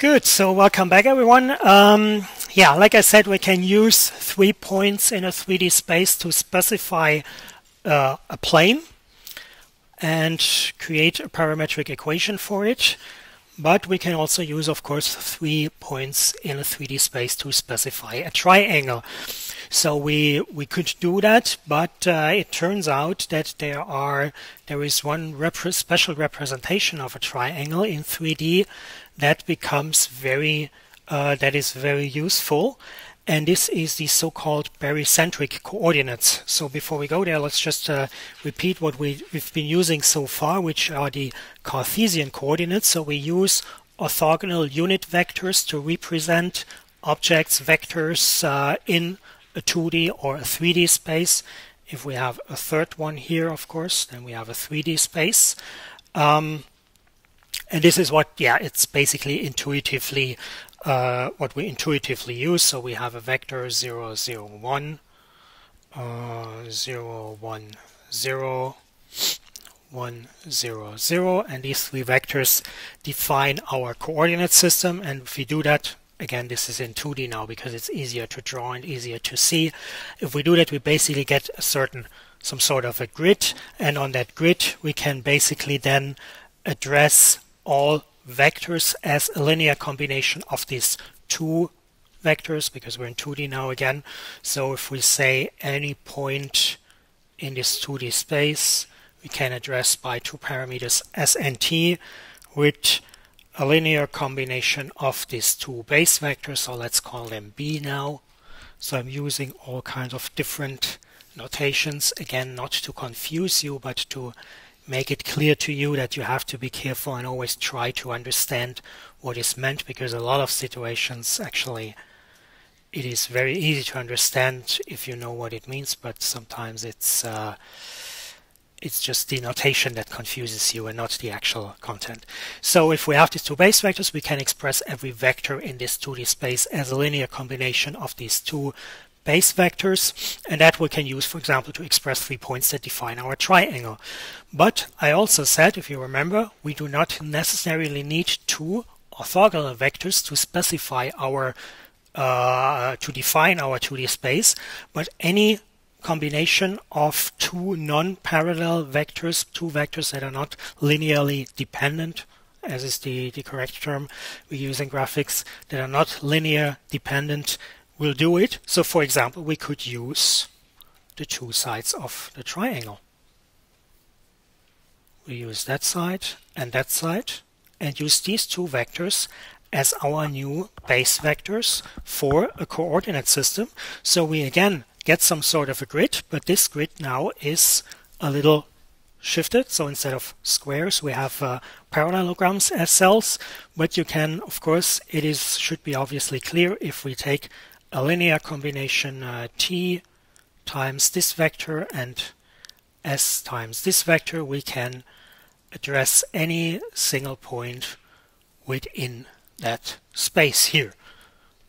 Good, so welcome back everyone. Yeah, like I said, we can use 3 points in a 3D space to specify a plane and create a parametric equation for it. But we can also use, of course, 3 points in a 3D space to specify a triangle. So we could do that, but it turns out that there is one special representation of a triangle in 3D that becomes that is very useful, and this is the so-called barycentric coordinates. So before we go there, let's just repeat what we've been using so far, which are the Cartesian coordinates. So we use orthogonal unit vectors to represent objects, vectors in a 2D or a 3D space. If we have a third one here, of course, then we have a 3D space. And this is what, it's basically intuitively what we intuitively use. So we have a vector 0, 0, 1, 0, 1, 0, 1, 0, 0, and these 3 vectors define our coordinate system. And if we do that, again, this is in 2D now because it's easier to draw and easier to see. If we do that, we basically get some sort of a grid, and on that grid we can basically then address all vectors as a linear combination of these 2 vectors, because we're in 2D now again. So if we say any point in this 2D space, we can address by 2 parameters s and t with a linear combination of these 2 base vectors. So let's call them b now. So I'm using all kinds of different notations, again, not to confuse you, but to make it clear to you that you have to be careful and always try to understand what is meant, because a lot of situations actually it is very easy to understand if you know what it means, but sometimes it's just the notation that confuses you and not the actual content. So if we have these 2 base vectors, we can express every vector in this 2D space as a linear combination of these 2 base vectors, and that we can use, for example, to express 3 points that define our triangle. But I also said, if you remember, we do not necessarily need 2 orthogonal vectors to specify our to define our 2D space, but any combination of 2 non-parallel vectors, 2 vectors that are not linearly dependent, as is the correct term we use in graphics, that are not linear dependent, will do it. So for example, we could use the 2 sides of the triangle. We use that side and use these 2 vectors as our new base vectors for a coordinate system. So we again get some sort of a grid, but this grid now is a little shifted. So instead of squares, we have parallelograms as cells. But you can, of course, should be obviously clear, if we take a linear combination t times this vector and s times this vector, we can address any single point within that space here.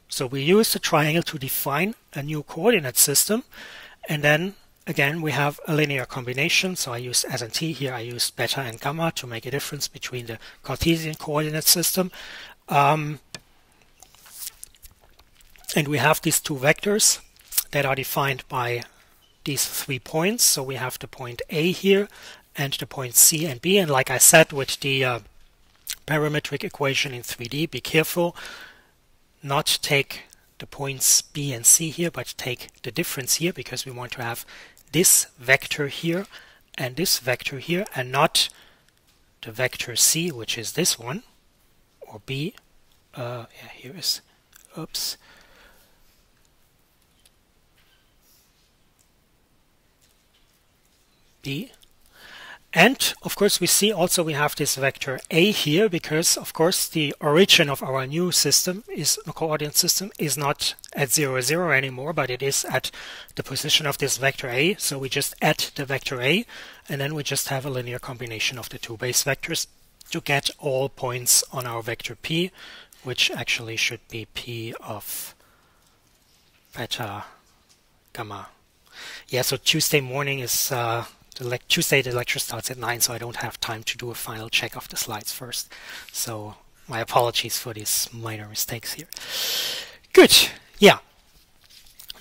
So we use the triangle to define a new coordinate system, and then again we have a linear combination. So I used s and t here, I used beta and gamma to make a difference between the Cartesian coordinate system. And we have these 2 vectors that are defined by these 3 points. So we have the point A here and the point C and B. And like I said, with the parametric equation in 3D, be careful not take the points B and C here, but take the difference here, because we want to have this vector here and this vector here, and not the vector C, which is this one, or B. Here is, oops. B. And of course we see also we have this vector A here, because of course the origin of our new system is the coordinate system is not at 0, 0 anymore, but it is at the position of this vector A. So we just add the vector A, and then we just have a linear combination of the 2 base vectors to get all points on our vector P, which actually should be P of beta gamma. Yeah, so Tuesday morning is Tuesday the lecture starts at 9, so I don't have time to do a final check of the slides first. So My apologies for these minor mistakes here. Good. Yeah.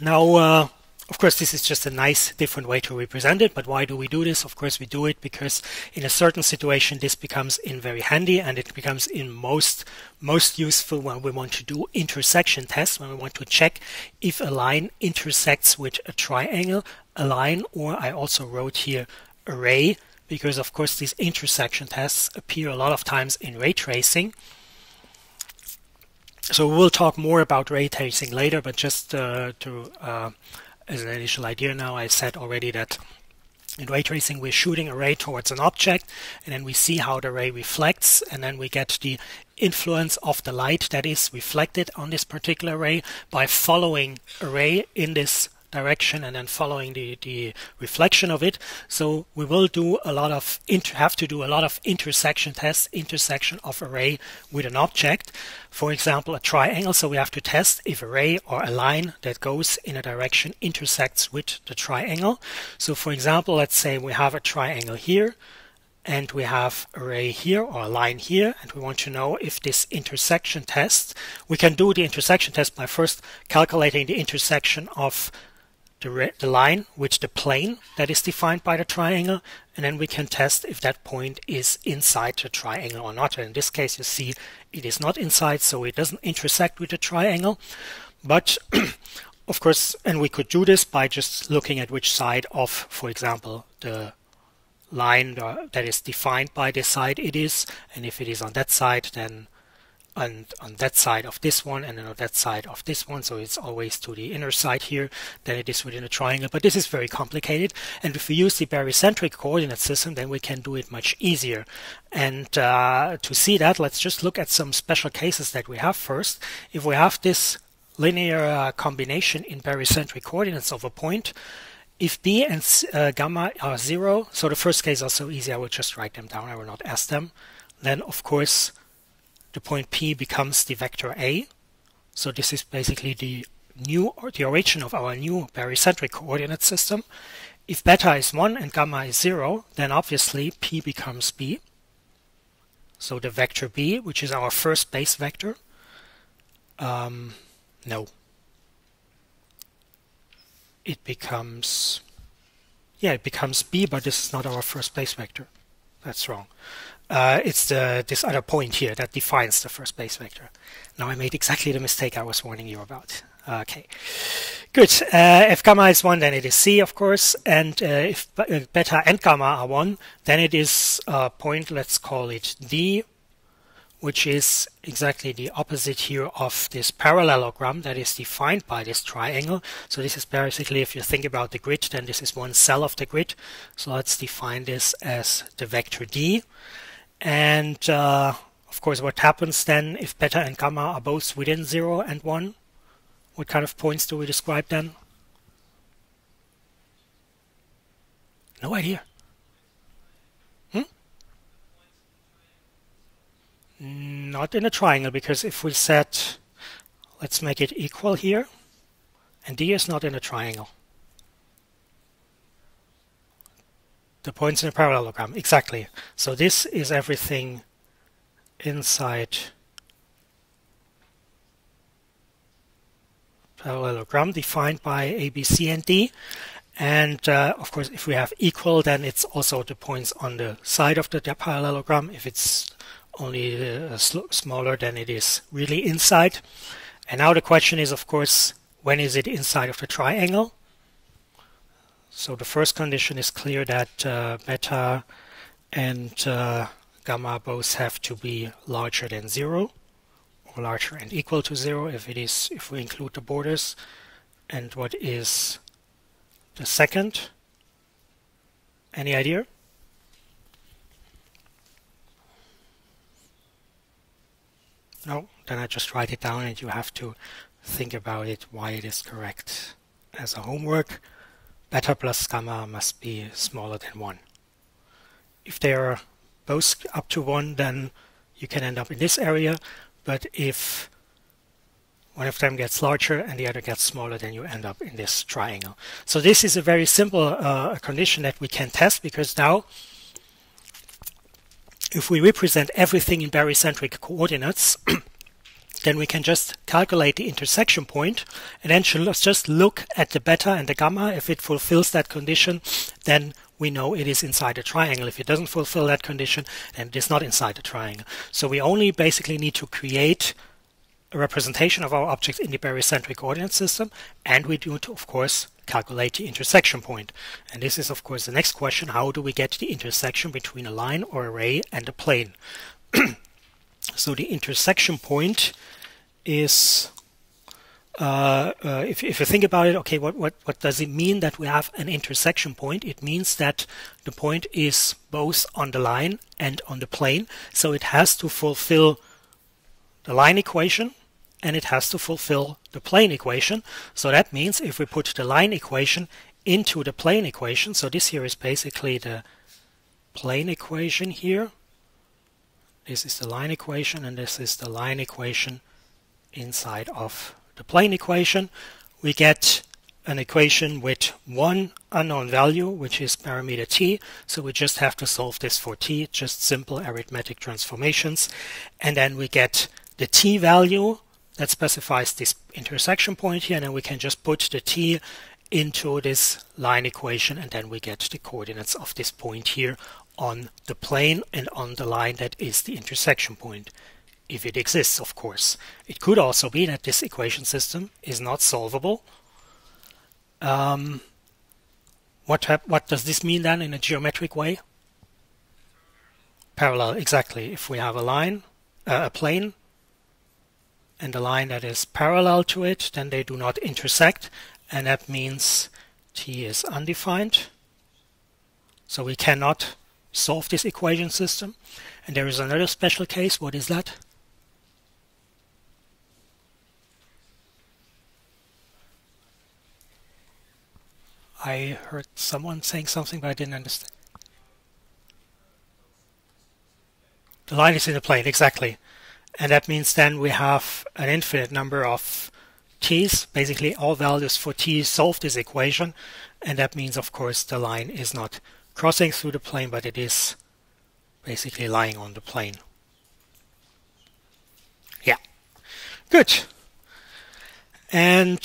Now, of course, this is just a nice different way to represent it, but why do we do this? Of course, we do it because in a certain situation this becomes in very handy, and it becomes in most useful when we want to do intersection tests, when we want to check if a line intersects with a triangle, a line, or I also wrote here array, because of course these intersection tests appear a lot of times in ray tracing. So we'll talk more about ray tracing later, but just as an initial idea now, I said already that in ray tracing we're shooting a ray towards an object, and then we see how the ray reflects, and then we get the influence of the light that is reflected on this particular ray by following a ray in this direction and then following the reflection of it. So we will do a lot of have to do a lot of intersection tests, intersection of a ray with an object. For example, a triangle. So we have to test if a ray or a line that goes in a direction intersects with the triangle. So for example, let's say we have a triangle here, and we have a ray here or a line here, and we want to know if this intersection test, we can do the intersection test by first calculating the intersection of the line with the plane that is defined by the triangle, and then we can test if that point is inside the triangle or not. And in this case, you see it is not inside, so it doesn't intersect with the triangle. But of course, and we could do this by just looking at which side of, for example, the line that is defined by this side it is, and if it is on that side, then on that side of this one, and then on that side of this one, so it's always to the inner side here, then it is within a triangle. But this is very complicated, and if we use the barycentric coordinate system, then we can do it much easier. And to see that, let's just look at some special cases that we have first. If we have this linear combination in barycentric coordinates of a point, if b and gamma are 0, so the first case are so easy, I will just write them down, I will not ask them, then of course the point P becomes the vector A. So this is basically the origin of our new barycentric coordinate system. If beta is 1 and gamma is 0, then obviously P becomes B. So the vector B, which is our first base vector, no. It becomes, yeah, it becomes B, but this is not our first base vector. That's wrong. It's this other point here that defines the first base vector. Now I made exactly the mistake I was warning you about. Okay, good. If gamma is 1, then it is C, of course, and if beta and gamma are 1, then it is a point, let's call it D, which is exactly the opposite here of this parallelogram that is defined by this triangle. So this is basically, if you think about the grid, then this is one cell of the grid. So let's define this as the vector D. And of course, what happens then if beta and gamma are both within 0 and 1? What kind of points do we describe then? No idea. Not in a triangle, because if we set, let's make it equal here, and D is not in a triangle. The points in a parallelogram, exactly. So this is everything inside parallelogram defined by A, B, C, and D. And of course, if we have equal, then it's also the points on the side of the parallelogram. If it's only smaller, then it is really inside. And now the question is, of course, when is it inside of the triangle? So the first condition is clear that beta and gamma both have to be larger than 0, or larger and equal to 0 if we include the borders. And what is the second? Any idea? No? Then I just write it down and you have to think about it, why it is correct. As a homework, beta plus gamma must be smaller than 1. If they are both up to 1, then you can end up in this area, but if one of them gets larger and the other gets smaller, then you end up in this triangle. So this is a very simple condition that we can test, because now if we represent everything in barycentric coordinates, then we can just calculate the intersection point and then just look at the beta and the gamma. If it fulfills that condition, then we know it is inside the triangle. If it doesn't fulfill that condition, then it is not inside the triangle. So we only basically need to create a representation of our object in the barycentric coordinate system, and we do, of course, calculate the intersection point. And this is, of course, the next question: how do we get the intersection between a line or a ray and a plane? So the intersection point is, if you think about it, okay, what does it mean that we have an intersection point? It means that the point is both on the line and on the plane, so it has to fulfill the line equation and it has to fulfill the plane equation. So that means if we put the line equation into the plane equation, so this here is basically the plane equation here. This is the line equation and this is the line equation inside of the plane equation. We get an equation with one unknown value, which is parameter t. So we just have to solve this for t, just simple arithmetic transformations. And then we get the t value that specifies this intersection point here, and then we can just put the t into this line equation, and then we get the coordinates of this point here on the plane and on the line that is the intersection point, if it exists, of course. It could also be that this equation system is not solvable. What does this mean then in a geometric way? Parallel, exactly. If we have a line, a plane, and a line that is parallel to it, then they do not intersect, and that means t is undefined. So we cannot solve this equation system. And there is another special case. What is that? I heard someone saying something, but I didn't understand. The line is in the plane, exactly. And that means then we have an infinite number of t's, basically all values for t solve this equation, and that means, of course, the line is not crossing through the plane, but it is basically lying on the plane. Yeah, good. And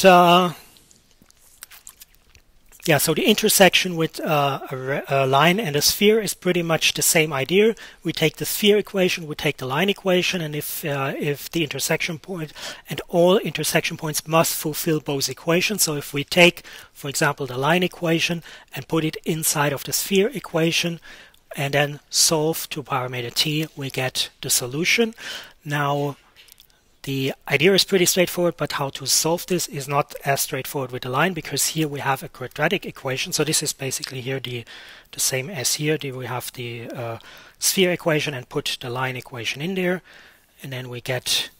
yeah, so the intersection with a line and a sphere is pretty much the same idea. We take the sphere equation, we take the line equation, and if the intersection point, and all intersection points must fulfill both equations. So if we take, for example, the line equation and put it inside of the sphere equation and then solve to parameter t, we get the solution. Now, the idea is pretty straightforward, but how to solve this is not as straightforward with the line, because here we have a quadratic equation. So this is basically here the same as here. We have the sphere equation and put the line equation in there, and then we get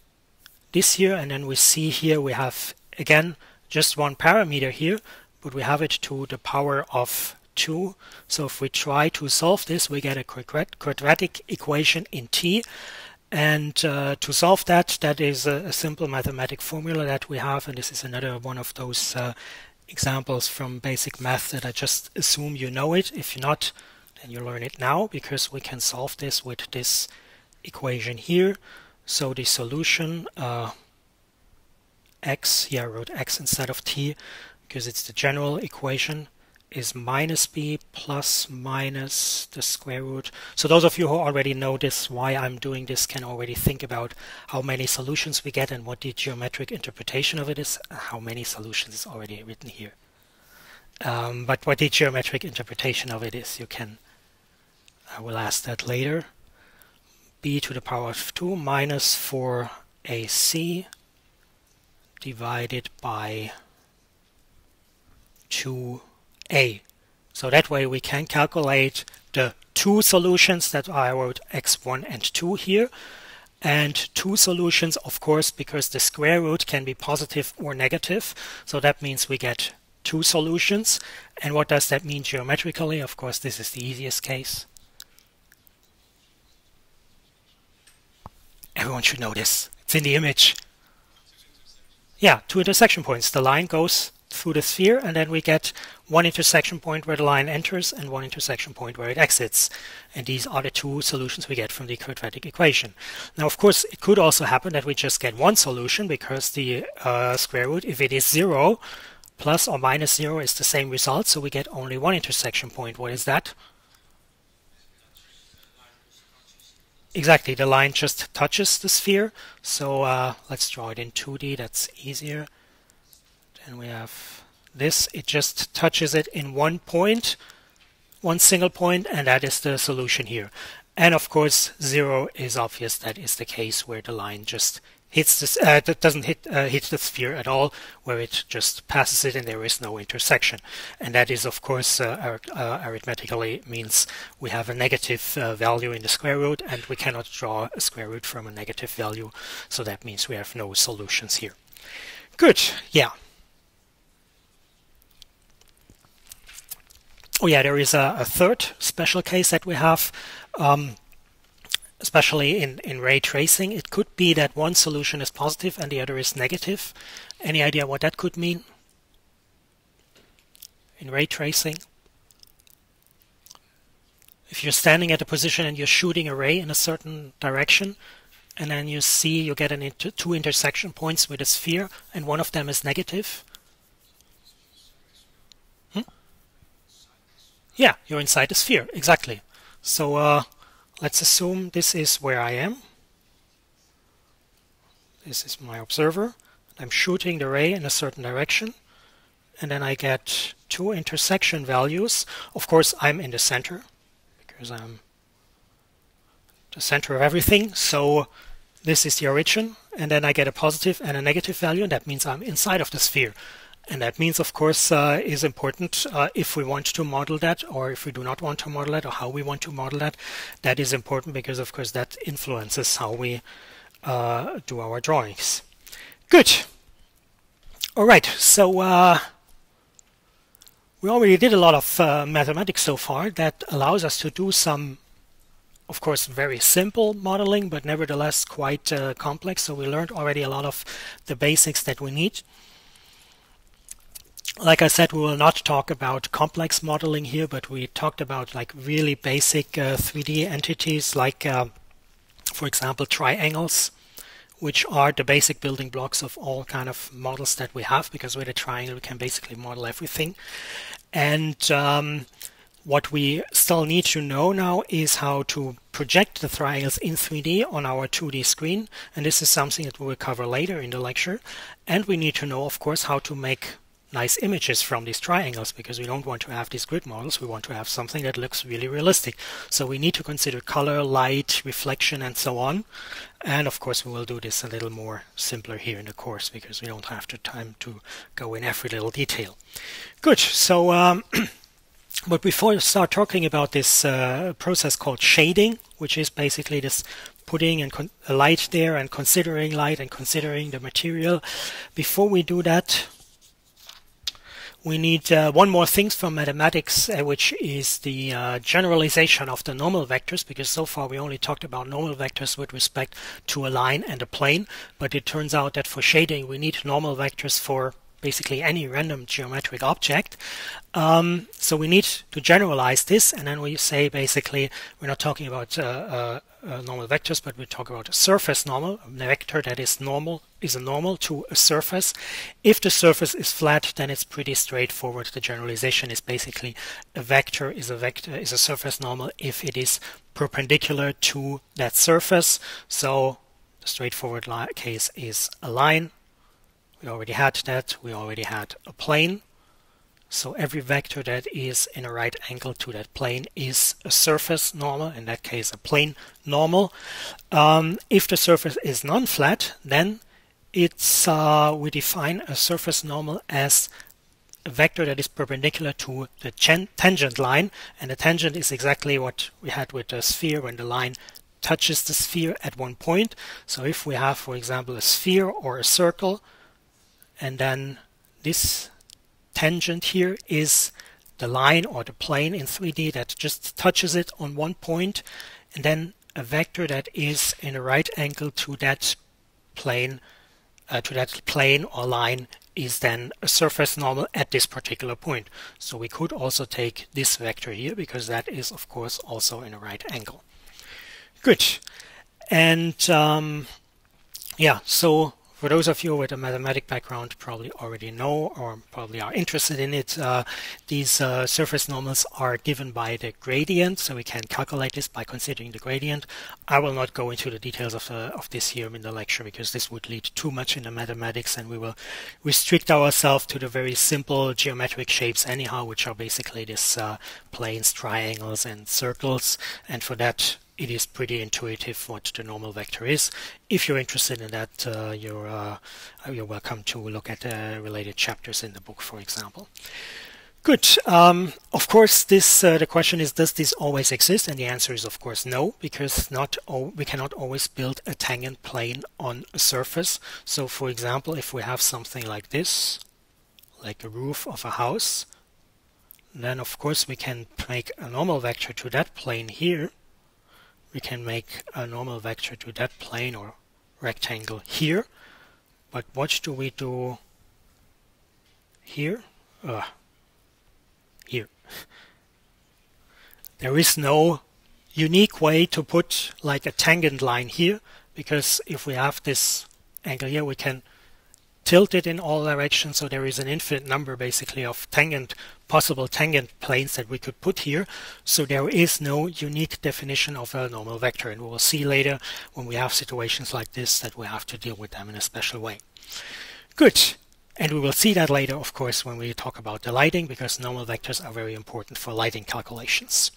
this here, and then we see here we have again just one parameter here, but we have it to the power of 2. So if we try to solve this, we get a quadratic equation in t. And to solve that, that is a simple mathematic formula that we have, and this is another one of those examples from basic math that I just assume you know it. If you're not, then you learn it now, because we can solve this with this equation here. So the solution, x, here I wrote x instead of t, because it's the general equation, is minus b plus minus the square root. So those of you who already know this, why I'm doing this, can already think about how many solutions we get and what the geometric interpretation of it is. How many solutions is already written here. But what the geometric interpretation of it is, I will ask that later. B to the power of 2 minus 4ac divided by 2a. So that way we can calculate the two solutions that I wrote x1 and 2 here, and two solutions, of course, because the square root can be positive or negative. So that means we get two solutions. And what does that mean geometrically? Of course, this is the easiest case. Everyone should know this. It's in the image. Yeah, two intersection points. The line goes through the sphere, and then we get one intersection point where the line enters and one intersection point where it exits. And these are the two solutions we get from the quadratic equation. Now, of course, it could also happen that we just get one solution, because the square root, if it is 0, plus or minus 0 is the same result, so we get only one intersection point. What is that? Exactly, the line just touches the sphere. So let's draw it in 2D, that's easier. Then we have this, it just touches it in one point, one single point, and that is the solution here. And of course 0 is obvious, that is the case where the line just hits this, that doesn't hit the sphere at all, where it just passes it and there is no intersection. And that is, of course, arithmetically means we have a negative value in the square root, and we cannot draw a square root from a negative value, so that means we have no solutions here. Good, yeah. Oh yeah, there is a third special case that we have. Especially in ray tracing, it could be that one solution is positive and the other is negative. Any idea what that could mean in ray tracing? If you're standing at a position and you're shooting a ray in a certain direction, and then you see you get two intersection points with a sphere, and one of them is negative. Yeah, you're inside the sphere, exactly. So let's assume this is where I am. This is my observer. I'm shooting the ray in a certain direction, and then I get two intersection values. Of course, I'm in the center, because I'm the center of everything. So this is the origin, and then I get a positive and a negative value, and that means I'm inside of the sphere. And that means, of course, is important if we want to model that, or if we do not want to model that, or how we want to model that. That is important because, of course, that influences how we do our drawings. Good. All right. So we already did a lot of mathematics so far that allows us to do some, of course, very simple modeling, but nevertheless quite complex. So we learned already a lot of the basics that we need. Like I said, we will not talk about complex modeling here, but we talked about like really basic 3D entities, like for example triangles, which are the basic building blocks of all kind of models that we have, because with a triangle we can basically model everything. And what we still need to know now is how to project the triangles in 3D on our 2D screen, and this is something that we will cover later in the lecture. And we need to know, of course, how to make nice images from these triangles, because we don't want to have these grid models, we want to have something that looks really realistic. So we need to consider color, light, reflection, and so on. And of course we will do this a little more simpler here in the course, because we don't have the time to go in every little detail. Good, so but before we start talking about this process called shading, which is basically this putting a light there and considering light and considering the material, before we do that, we need one more thing from mathematics, which is the generalization of the normal vectors, because so far we only talked about normal vectors with respect to a line and a plane, but it turns out that for shading we need normal vectors for basically any random geometric object. So we need to generalize this, and then we say basically we're not talking about normal vectors, but we talk about a surface normal, a vector that is a normal to a surface. If the surface is flat, then it's pretty straightforward. The generalization is basically a vector is a surface normal if it is perpendicular to that surface. So the straightforward case is a line. We already had that. We already had a plane. So every vector that is in a right angle to that plane is a surface normal, in that case a plane normal. If the surface is non-flat, then it's we define a surface normal as a vector that is perpendicular to the tangent line, and the tangent is exactly what we had with the sphere when the line touches the sphere at one point. So if we have, for example, a sphere or a circle, and then this tangent here is the line or the plane in 3D that just touches it on one point, and then a vector that is in a right angle to that plane or line is then a surface normal at this particular point. So we could also take this vector here, because that is of course also in a right angle. Good. And yeah, so for those of you with a mathematic background probably already know, or probably are interested in it, these surface normals are given by the gradient, so we can calculate this by considering the gradient. I will not go into the details of this here in the lecture, because this would lead too much into mathematics, and we will restrict ourselves to the very simple geometric shapes anyhow, which are basically this planes, triangles, and circles. And for that, it is pretty intuitive what the normal vector is. If you're interested in that, you're welcome to look at the related chapters in the book, for example. Good. Of course, the question is, does this always exist? And the answer is, of course, no, because we cannot always build a tangent plane on a surface. So, for example, if we have something like this, like a roof of a house, then of course we can make a normal vector to that plane here. We can make a normal vector to that plane or rectangle here. But what do we do here? Here. There is no unique way to put like a tangent line here, because if we have this angle here, we can tilt it in all directions, so there is an infinite number basically of possible tangent planes that we could put here. So there is no unique definition of a normal vector, and we will see later when we have situations like this that we have to deal with them in a special way. Good. And we will see that later, of course, when we talk about the lighting, because normal vectors are very important for lighting calculations.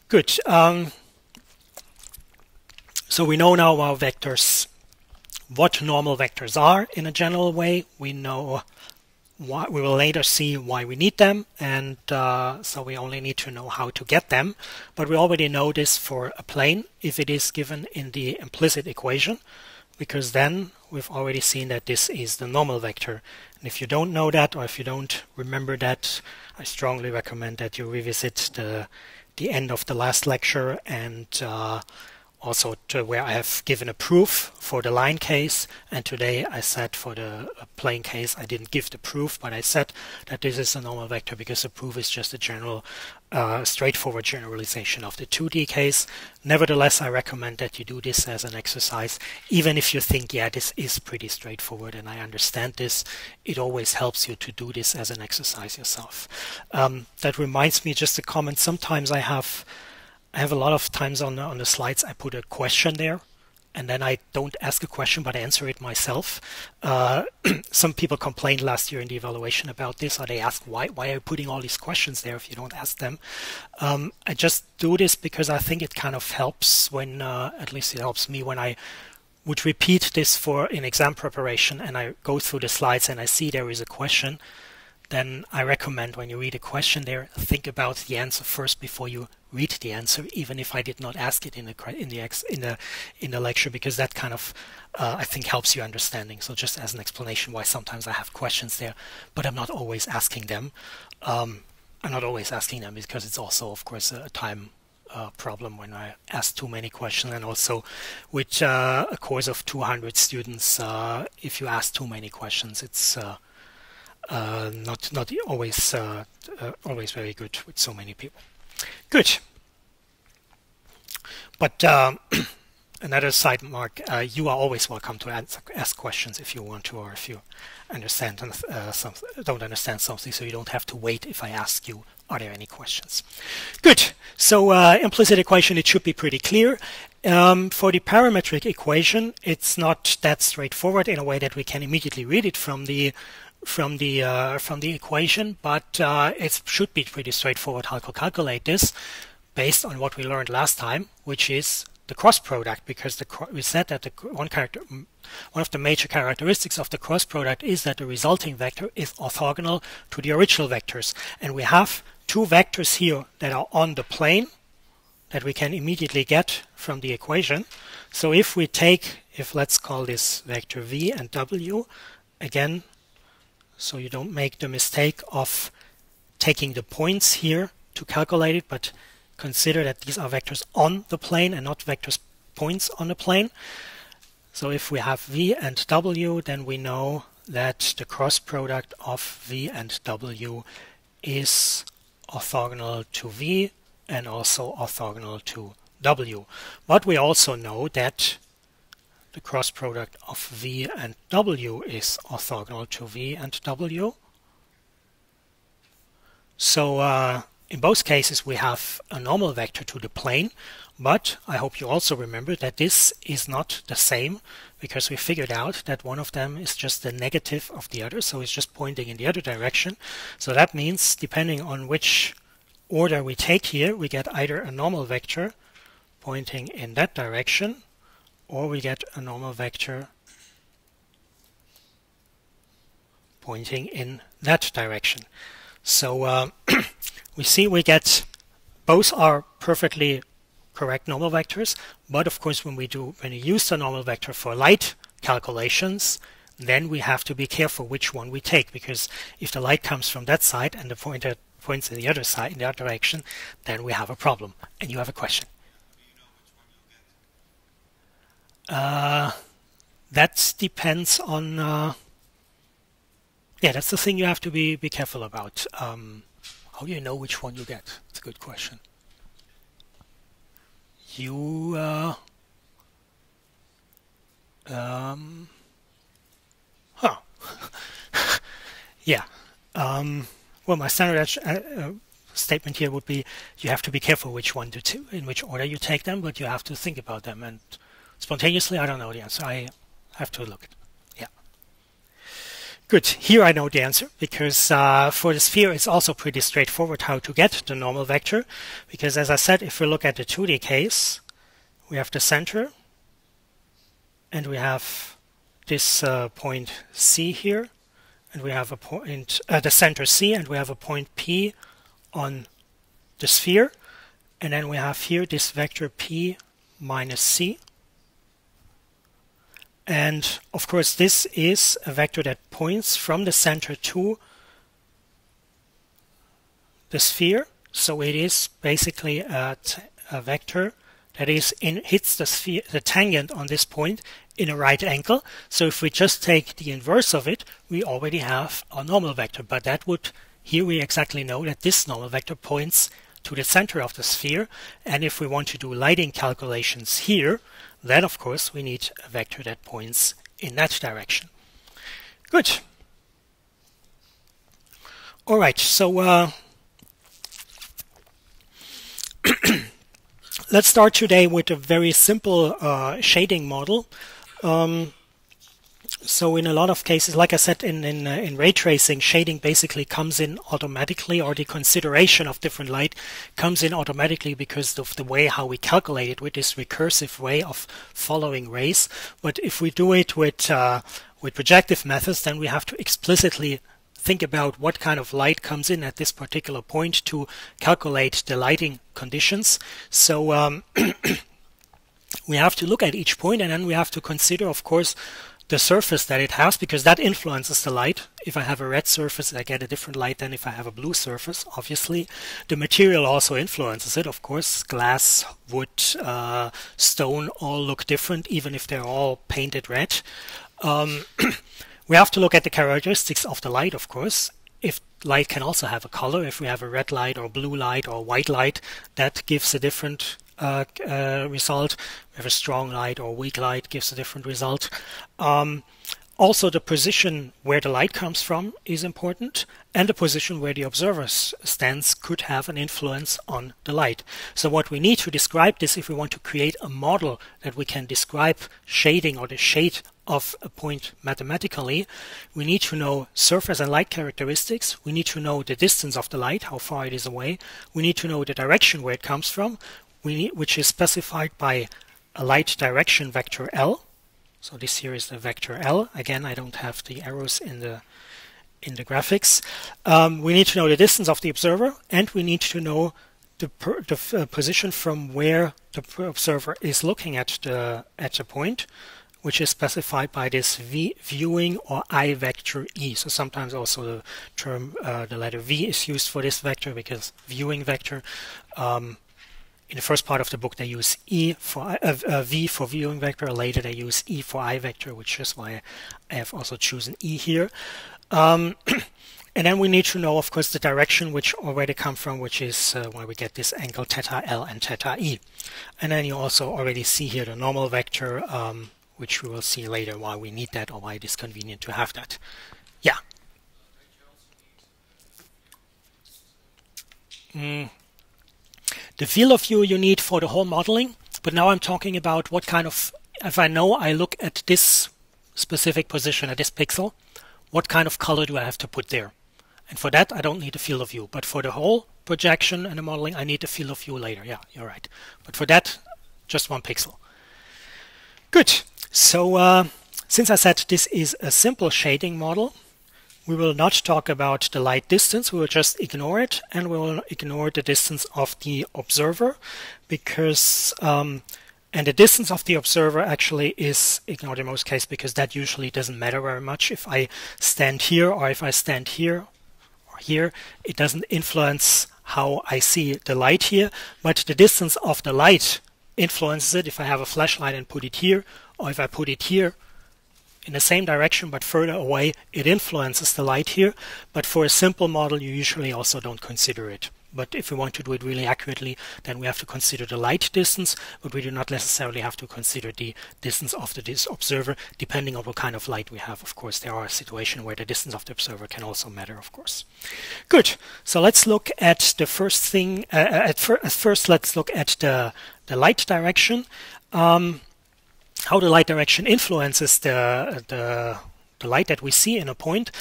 Good. So we know now our vectors, what normal vectors are in a general way. We know why, we will later see why we need them, and so we only need to know how to get them. But we already know this for a plane if it is given in the implicit equation, because then we've already seen that this is the normal vector. And if you don't know that, or if you don't remember that, I strongly recommend that you revisit the end of the last lecture, and also to where I have given a proof for the line case. And today I said for the plane case I didn't give the proof, but I said that this is a normal vector because the proof is just a general straightforward generalization of the 2D case. Nevertheless, I recommend that you do this as an exercise, even if you think, yeah, this is pretty straightforward and I understand this. It always helps you to do this as an exercise yourself. That reminds me, just a comment, sometimes I have a lot of times on the slides I put a question there, and then I don't ask a question but I answer it myself. Some people complained last year in the evaluation about this, or they asked why are you putting all these questions there if you don't ask them. I just do this because I think it kind of helps when, at least it helps me when I would repeat this for an exam preparation and I go through the slides and I see there is a question. Then I recommend when you read a question there, think about the answer first before you read the answer, even if I did not ask it in the lecture, because that kind of I think helps you understanding. So just as an explanation why sometimes I have questions there, but I'm not always asking them. I'm not always asking them because it's also, of course, a time problem when I ask too many questions, and also with a course of 200 students, if you ask too many questions, it's not always always very good with so many people. Good. But another side mark, you are always welcome to ask questions if you want to, or if you understand don't understand something, so you don't have to wait if I ask you, are there any questions? Good. So implicit equation, it should be pretty clear. For the parametric equation, it's not that straightforward in a way that we can immediately read it from the equation, but it should be pretty straightforward how to calculate this based on what we learned last time, which is the cross product, because we said that one of the major characteristics of the cross product is that the resulting vector is orthogonal to the original vectors, and we have two vectors here that are on the plane that we can immediately get from the equation. So if let's call this vector v and w again, so you don't make the mistake of taking the points here to calculate it, but consider that these are vectors on the plane and not points on the plane. So if we have v and w, then we know that the cross product of v and w is orthogonal to v and also orthogonal to w. But we also know that the cross product of v and w is orthogonal to v and w. So in both cases we have a normal vector to the plane, but I hope you also remember that this is not the same, because we figured out that one of them is just the negative of the other, so it's just pointing in the other direction. So that means, depending on which order we take here, we get either a normal vector pointing in that direction, or we get a normal vector pointing in that direction. So we see we get both are perfectly correct normal vectors, but of course when you use the normal vector for light calculations, then we have to be careful which one we take, because if the light comes from that side and the pointer points in the other side, in the other direction, then we have a problem. And you have a question. That depends on yeah, that's the thing you have to be careful about. How do you know which one you get? It's a good question. You yeah. Well, my standard statement here would be you have to be careful which one in which order you take them, but you have to think about them. And spontaneously, I don't know the answer. I have to look. Yeah. Good. Here I know the answer, because for the sphere it's also pretty straightforward how to get the normal vector, because as I said, if we look at the 2D case, we have the center and we have this point C here, and we have a point the center C, and we have a point P on the sphere, and then we have here this vector P minus C. And of course this is a vector that points from the center to the sphere, so it is basically a vector that hits the sphere, the tangent on this point, in a right angle. So if we just take the inverse of it, we already have a normal vector, but that would, here we exactly know that this normal vector points to the center of the sphere, and if we want to do lighting calculations here, then of course we need a vector that points in that direction. Good. All right, so let's start today with a very simple shading model. So in a lot of cases, like I said, in ray tracing, shading basically comes in automatically, or the consideration of different light comes in automatically because of the way how we calculate it with this recursive way of following rays. But if we do it with projective methods, then we have to explicitly think about what kind of light comes in at this particular point to calculate the lighting conditions. So we have to look at each point, and then we have to consider, of course, the surface that it has, because that influences the light. If I have a red surface, I get a different light than if I have a blue surface, obviously. The material also influences it, of course. Glass, wood, stone all look different, even if they're all painted red. We have to look at the characteristics of the light, of course. If light can also have a color, if we have a red light or blue light or white light, that gives a different result. We have a strong light or weak light, gives a different result. Also, the position where the light comes from is important, and the position where the observer stands could have an influence on the light. So what we need to describe this, if we want to create a model that we can describe shading or the shade of a point mathematically, we need to know surface and light characteristics. We need to know the distance of the light, how far it is away. We need to know the direction where it comes from, which is specified by a light direction vector L. So this here is the vector L. Again, I don't have the arrows in the graphics. We need to know the distance of the observer, and we need to know the position from where the observer is looking at the point, which is specified by this viewing or I vector E. So sometimes also the term, the letter V is used for this vector, because viewing vector. in the first part of the book they use V for viewing vector. Later they use E for I vector, which is why I have also chosen E here. And then we need to know, of course, the direction which already come from, which is where we get this angle theta L and theta E. And then you also already see here the normal vector, which we will see later why we need that or why it is convenient to have that. Yeah. The field of view you need for the whole modeling, but now I'm talking about what kind of, if I know I look at this specific position at this pixel, what kind of color do I have to put there? And for that, I don't need a field of view. But for the whole projection and the modeling, I need a field of view later. Yeah, you're right. But for that, just one pixel. Good. So since I said this is a simple shading model, we will not talk about the light distance. We will just ignore it, and we will ignore the distance of the observer, because and the distance of the observer actually is ignored in most cases, because that usually doesn't matter very much. If I stand here or if I stand here or here, it doesn't influence how I see the light here, but the distance of the light influences it. If I have a flashlight and put it here, or if I put it here in the same direction but further away, it influences the light here. But for a simple model, you usually also don't consider it. But if we want to do it really accurately, then we have to consider the light distance, but we do not necessarily have to consider the distance of the observer, depending on what kind of light we have. Of course, there are situations where the distance of the observer can also matter, of course. Good. So let's look at the first thing. At first, let's look at the light direction. How the light direction influences the light that we see in a point.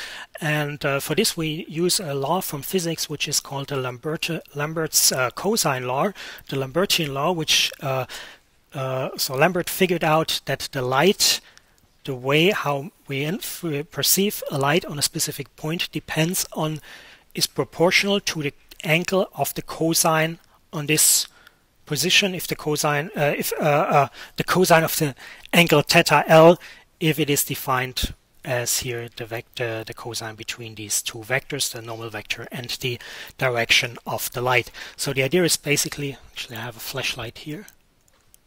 And for this we use a law from physics which is called the Lambert's cosine law, the Lambertian law, which so Lambert figured out that the light, the way how we perceive a light on a specific point depends on, is proportional to the angle of the cosine on this position. If the cosine the cosine of the angle theta L, if it is defined as here the cosine between these two vectors, the normal vector and the direction of the light. So the idea is basically, actually I have a flashlight here,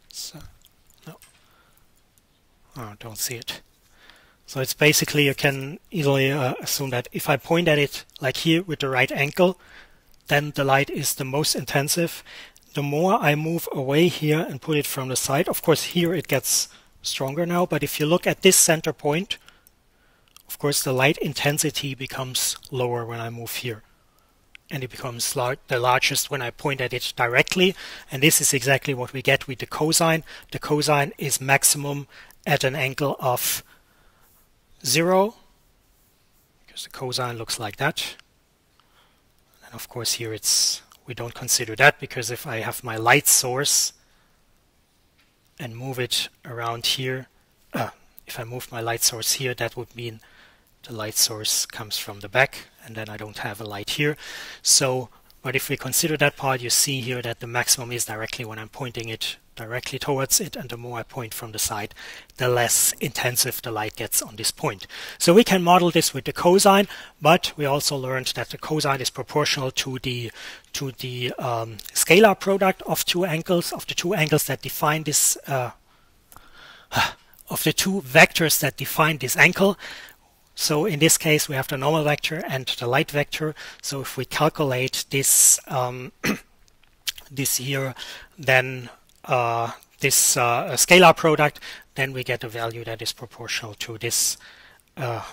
so no, oh, don't see it. So it's basically, you can easily assume that if I point at it like here with the right angle, then the light is the most intensive. The more I move away here and put it from the side, of course here it gets stronger now, but if you look at this center point, of course the light intensity becomes lower when I move here, and it becomes the largest when I point at it directly. And this is exactly what we get with the cosine. The cosine is maximum at an angle of 0, because the cosine looks like that. And of course here we don't consider that, because if I have my light source and move it around here, if I move my light source here, that would mean the light source comes from the back, and then I don't have a light here. So, but if we consider that part, you see here that the maximum is directly when I'm pointing it directly towards it, and the more I point from the side, the less intensive the light gets on this point. So we can model this with the cosine, but we also learned that the cosine is proportional to the scalar product of two angles, of the two angles that define this, of the two vectors that define this angle. So in this case we have the normal vector and the light vector. So if we calculate this this here, then this scalar product, then we get a value that is proportional to this. The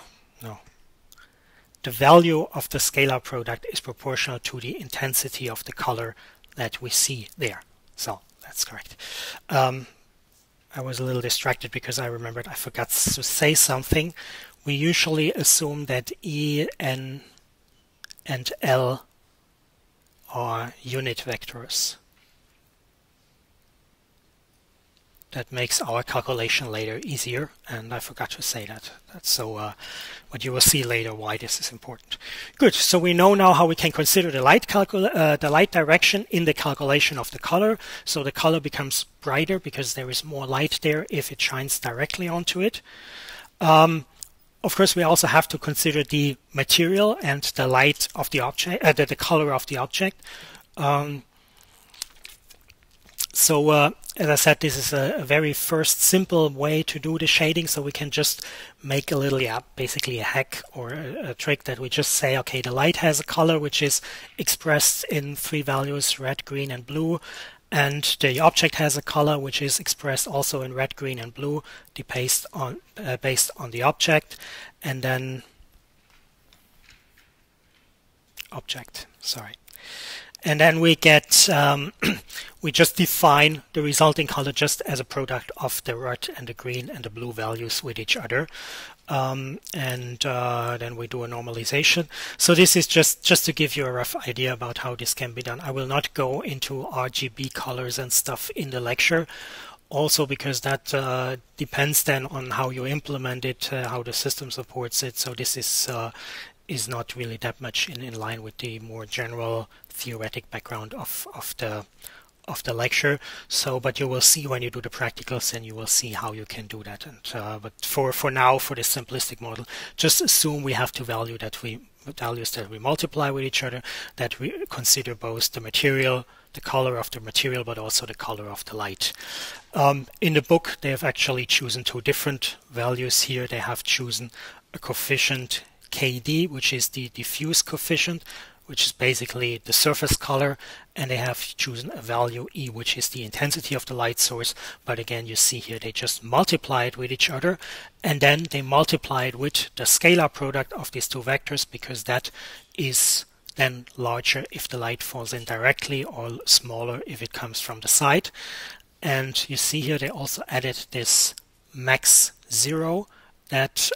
value of the scalar product is proportional to the intensity of the color that we see there. So that's correct. I was a little distracted because I remembered I forgot to say something. We usually assume that E, N, and L are unit vectors. That makes our calculation later easier, and I forgot to say that. But you will see later why this is important. Good. So we know now how we can consider the light direction in the calculation of the color. So the color becomes brighter because there is more light there if it shines directly onto it. Of course, we also have to consider the material and the light of the object, the color of the object. So as I said, this is a very first simple way to do the shading. So we can just make a little, basically a hack or a trick that we just say, okay, the light has a color which is expressed in 3 values, red, green, and blue. And the object has a color which is expressed also in red, green, and blue, based on the object. And then and then we get we just define the resulting color just as a product of the red and the green and the blue values with each other, and then we do a normalization. So this is just to give you a rough idea about how this can be done. I will not go into RGB colors and stuff in the lecture, also because that depends then on how you implement it, how the system supports it. So this is not really that much in line with the more general theoretic background of the lecture. So, but you will see when you do the practicals, and you will see how you can do that. And but for now, for this simplistic model, just assume we have values that we multiply with each other, that we consider both the material, the color of the material, but also the color of the light. In the book, they have actually chosen 2 different values here. They have chosen a coefficient KD, which is the diffuse coefficient, which is basically the surface color, and they have chosen a value E, which is the intensity of the light source. But again, you see here they just multiply it with each other, and then they multiply it with the scalar product of these 2 vectors, because that is then larger if the light falls in directly, or smaller if it comes from the side. And you see here they also added this max 0, that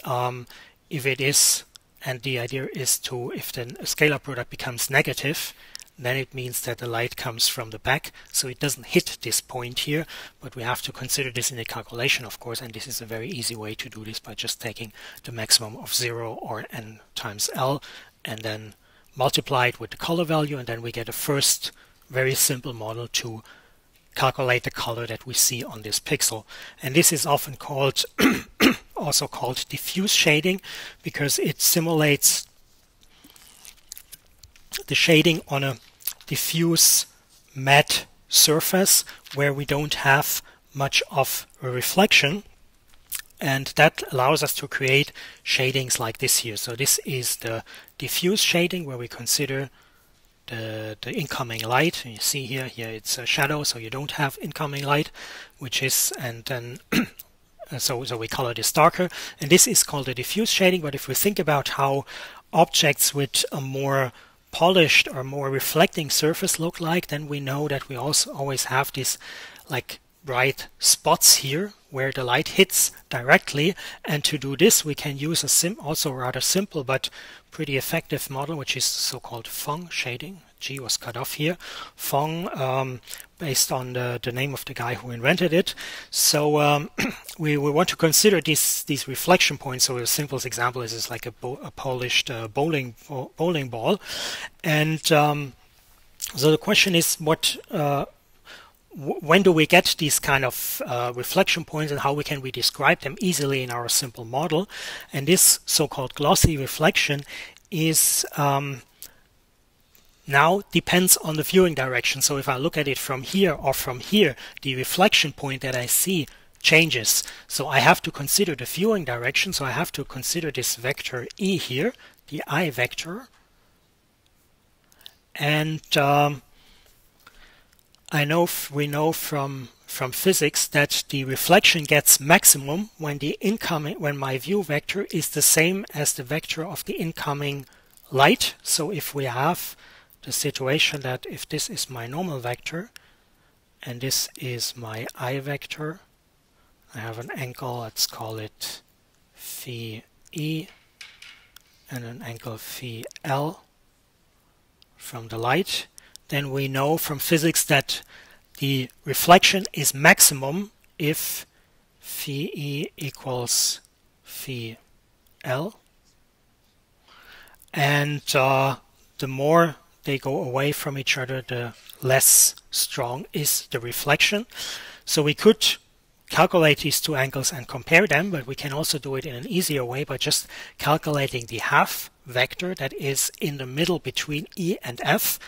if it is, and the idea is to, if then a scalar product becomes negative, then it means that the light comes from the back, so it doesn't hit this point here. But we have to consider this in the calculation, of course, and this is a very easy way to do this by just taking the maximum of 0, or n times L, and then multiply it with the color value, and then we get a first very simple model to calculate the color that we see on this pixel. And this is often called also called diffuse shading, because it simulates the shading on a diffuse matte surface where we don't have much of a reflection, and that allows us to create shadings like this here. So this is the diffuse shading, where we consider the incoming light. And you see here it's a shadow, so you don't have incoming light, which is, and then so we color this darker, and this is called a diffuse shading. But if we think about how objects with a more polished or more reflecting surface look like, then we know that we also always have these like bright spots here where the light hits directly. And to do this, we can use a also rather simple but pretty effective model, which is so-called Phong shading. G was cut off here. Phong, based on the name of the guy who invented it. So we want to consider these reflection points. So a simplest example is like a polished bowling ball. And so the question is, when do we get these kind of reflection points, and how can we describe them easily in our simple model? And this so-called glossy reflection is now depends on the viewing direction. So if I look at it from here or from here, the reflection point that I see changes. So I have to consider the viewing direction. So I have to consider this vector E here, the I vector. And we know from physics that the reflection gets maximum when when my view vector is the same as the vector of the incoming light. So if we have the situation that if this is my normal vector and this is my I vector, I have an angle, let's call it phi E, and an angle phi L from the light, then we know from physics that the reflection is maximum if phi E equals phi L, and the more they go away from each other, the less strong is the reflection. So we could calculate these 2 angles and compare them, but we can also do it in an easier way by just calculating the half vector that is in the middle between E and F.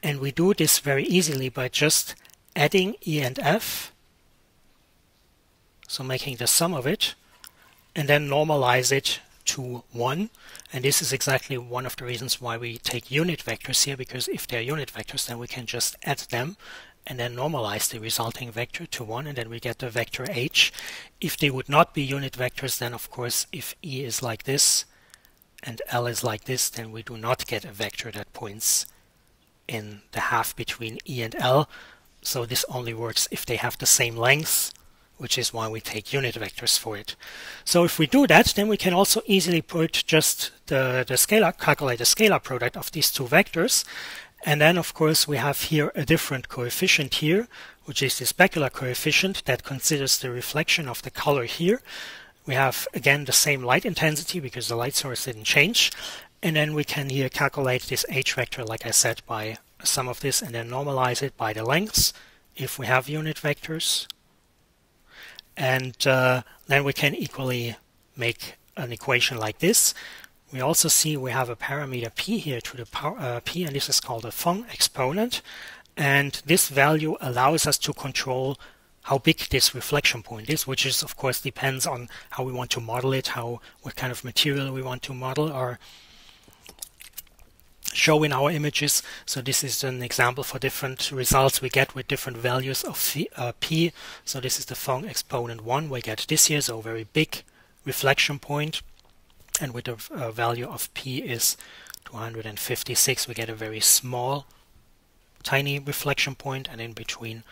And we do this very easily by just adding E and F, so making the sum of it, and then normalize it to 1. And this is exactly one of the reasons why we take unit vectors here, because if they're unit vectors, then we can just add them and then normalize the resulting vector to 1, and then we get the vector h. If they would not be unit vectors, then of course if E is like this and L is like this, then we do not get a vector that points in the half between E and L. So this only works if they have the same length, which is why we take unit vectors for it. So if we do that, then we can also easily put just the scalar, calculate the scalar product of these two vectors. And then of course we have here a different coefficient here, which is the specular coefficient that considers the reflection of the color here. We have again the same light intensity because the light source didn't change. And then we can here calculate this h vector, like I said, by a sum of this, and then normalize it by the lengths if we have unit vectors. And then we can equally make an equation like this. We also see we have a parameter p here to the power p, and this is called a Phong exponent. And this value allows us to control how big this reflection point is, which is of course depends on how we want to model it, what kind of material we want to model or show in our images. So this is an example for different results we get with different values of p. So this is the Phong exponent 1. We get this here, so a very big reflection point. And with the value of p is 256, we get a very small, tiny reflection point. And in between,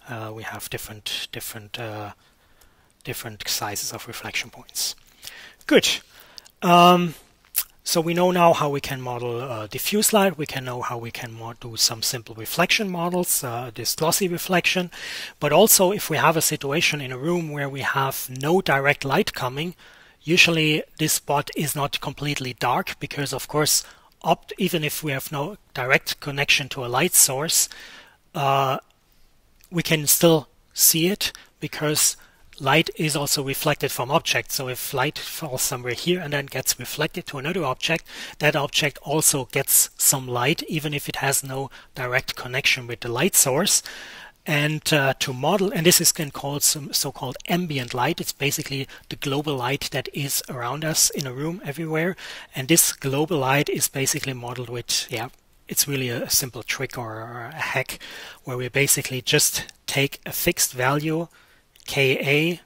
we have different sizes of reflection points. Good. So we know now how we can model diffuse light. We can know how we can do some simple reflection models, this glossy reflection. But also if we have a situation in a room where we have no direct light coming, usually this spot is not completely dark because of course even if we have no direct connection to a light source, we can still see it because light is also reflected from objects. So if light falls somewhere here and then gets reflected to another object, that object also gets some light, even if it has no direct connection with the light source. And to model, and this is called some so-called ambient light. It's basically the global light that is around us in a room everywhere. And this global light is basically modeled with, it's really a simple trick or a hack where we basically just take a fixed value, Ka,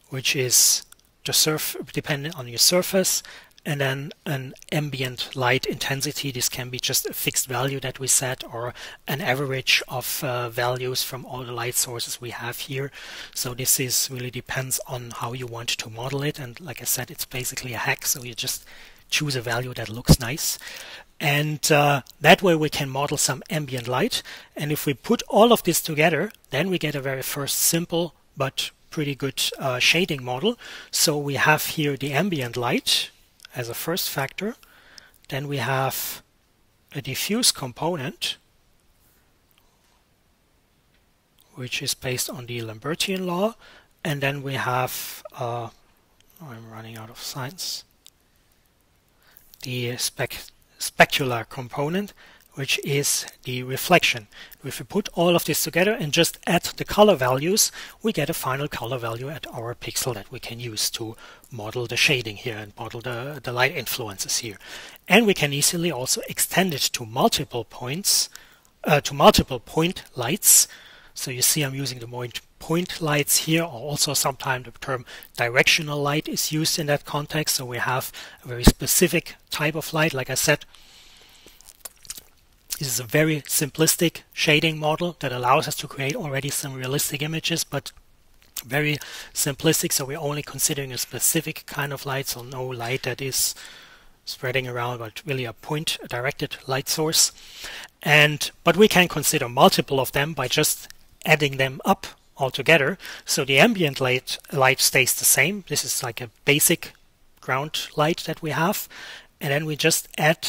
which is the dependent on your surface, and then an ambient light intensity. This can be just a fixed value that we set or an average of values from all the light sources we have here. So this is really depends on how you want to model it. And like I said, it's basically a hack. So you just choose a value that looks nice. And that way we can model some ambient light. And if we put all of this together, then we get a very first simple but pretty good shading model. So we have here the ambient light as a first factor. Then we have a diffuse component, which is based on the Lambertian law. And then we have, I'm running out of signs, the specular component, which is the reflection. If we put all of this together and just add the color values, we get a final color value at our pixel that we can use to model the shading here and model the light influences here. And we can easily also extend it to multiple points, to multiple point lights. So you see I'm using the point lights here, or also sometimes the term directional light is used in that context. So we have a very specific type of light. Like I said, this is a very simplistic shading model that allows us to create already some realistic images, but very simplistic. So we're only considering a specific kind of light, so no light that is spreading around, but really a point-directed light source. But we can consider multiple of them by just adding them up all together. So the ambient light stays the same. This is like a basic ground light that we have. And then we just add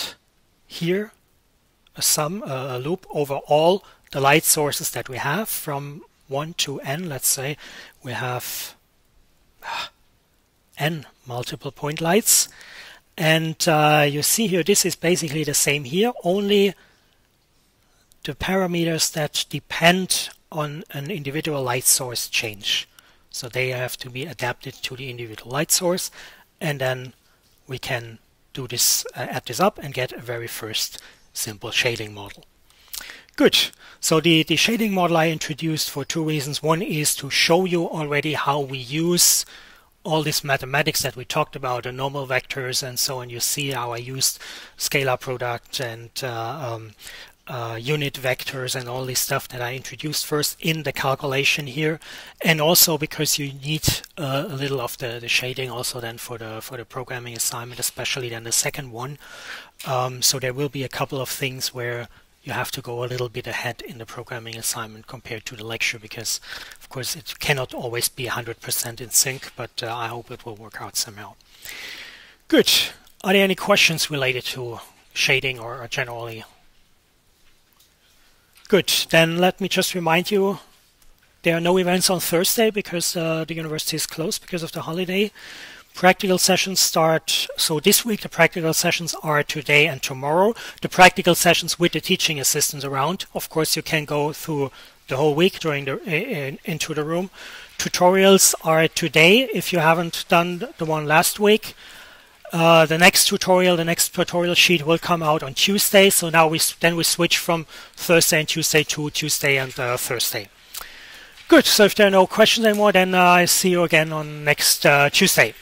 here a loop over all the light sources that we have from 1 to n. Let's say we have n multiple point lights. And you see here, this is basically the same here, only the parameters that depend on an individual light source change. So they have to be adapted to the individual light source, and then we can do this, add this up and get a very first simple shading model. Good. So the shading model I introduced for two reasons. One is to show you already how we use all this mathematics that we talked about, the normal vectors and so on. You see how I used scalar product and unit vectors and all this stuff that I introduced first in the calculation here, and also because you need a little of the shading also then for the programming assignment, especially then the second one. So there will be a couple of things where you have to go a little bit ahead in the programming assignment compared to the lecture, because of course it cannot always be 100% in sync, but I hope it will work out somehow. Good. Are there any questions related to shading or generally? Good. Then let me just remind you, there are no events on Thursday because the university is closed because of the holiday. Practical sessions start, so this week the practical sessions are today and tomorrow. The practical sessions with the teaching assistants around. Of course, you can go through the whole week during the into the room. Tutorials are today if you haven't done the one last week. The next tutorial sheet will come out on Tuesday. So now we switch from Thursday and Tuesday to Tuesday and Thursday. Good. So if there are no questions anymore, then I see you again on next Tuesday.